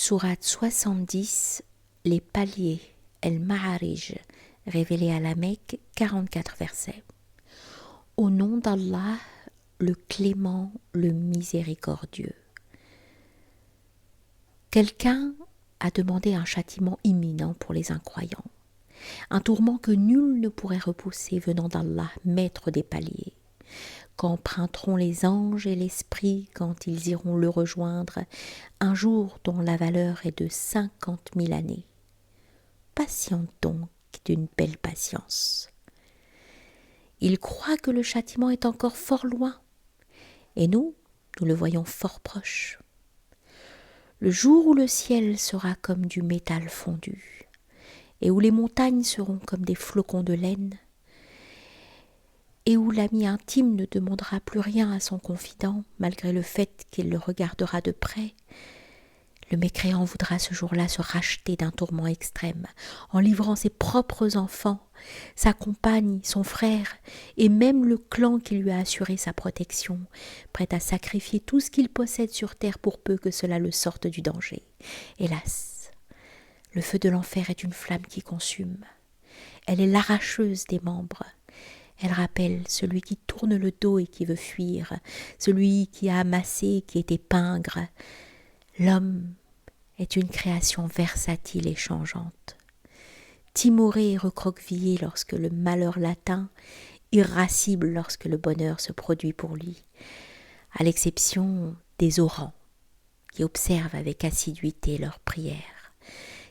Sourate 70, les paliers, El-Ma'arij, révélés à la Mecque, 44 versets. Au nom d'Allah, le clément, le miséricordieux. Quelqu'un a demandé un châtiment imminent pour les incroyants, un tourment que nul ne pourrait repousser venant d'Allah, maître des paliers. Qu'emprunteront les anges et l'esprit quand ils iront le rejoindre, un jour dont la valeur est de 50 000 années. Patiente donc d'une belle patience. Il croit que le châtiment est encore fort loin, et nous le voyons fort proche. Le jour où le ciel sera comme du métal fondu, et où les montagnes seront comme des flocons de laine, et où l'ami intime ne demandera plus rien à son confident, malgré le fait qu'il le regardera de près, le mécréant voudra ce jour-là se racheter d'un tourment extrême, en livrant ses propres enfants, sa compagne, son frère, et même le clan qui lui a assuré sa protection, prêt à sacrifier tout ce qu'il possède sur terre pour peu que cela le sorte du danger. Hélas, le feu de l'enfer est une flamme qui consume. Elle est l'arracheuse des membres. Elle rappelle celui qui tourne le dos et qui veut fuir, celui qui a amassé, qui est épingre. L'homme est une création versatile et changeante. Timoré et recroquevillé lorsque le malheur l'atteint, irascible lorsque le bonheur se produit pour lui, à l'exception des orants, qui observent avec assiduité leurs prières,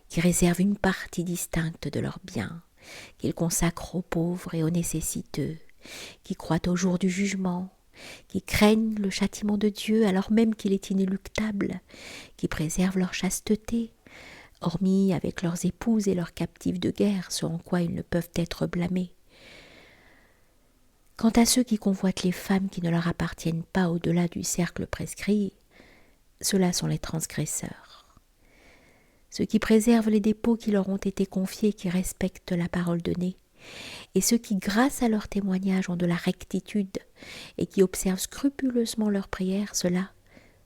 qui réservent une partie distincte de leurs biens, qu'ils consacrent aux pauvres et aux nécessiteux, qui croient au jour du jugement, qui craignent le châtiment de Dieu alors même qu'il est inéluctable, qui préservent leur chasteté, hormis avec leurs épouses et leurs captifs de guerre, ce en quoi ils ne peuvent être blâmés. Quant à ceux qui convoitent les femmes qui ne leur appartiennent pas au-delà du cercle prescrit, ceux-là sont les transgresseurs. Ceux qui préservent les dépôts qui leur ont été confiés, qui respectent la parole donnée, et ceux qui, grâce à leur témoignage, ont de la rectitude et qui observent scrupuleusement leurs prières, ceux-là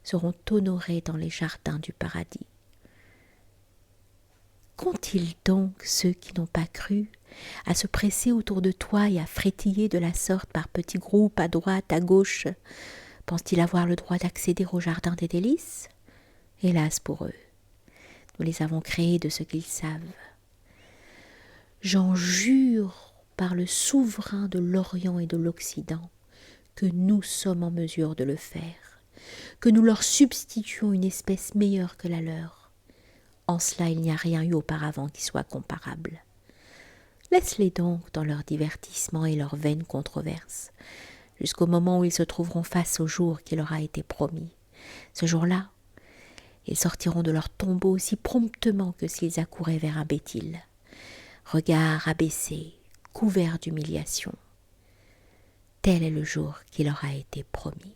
seront honorés dans les jardins du paradis. Qu'ont-ils donc, ceux qui n'ont pas cru, à se presser autour de toi et à frétiller de la sorte par petits groupes à droite, à gauche? Pensent-ils avoir le droit d'accéder au jardin des délices? Hélas pour eux, nous les avons créés de ce qu'ils savent. J'en jure par le souverain de l'Orient et de l'Occident que nous sommes en mesure de le faire, que nous leur substituons une espèce meilleure que la leur. En cela, il n'y a rien eu auparavant qui soit comparable. Laisse-les donc dans leur divertissement et leurs vaines controverses, jusqu'au moment où ils se trouveront face au jour qui leur a été promis. Ce jour-là, ils sortiront de leur tombeau aussi promptement que s'ils accouraient vers un Béthil. Regard abaissé, couvert d'humiliation. Tel est le jour qui leur a été promis.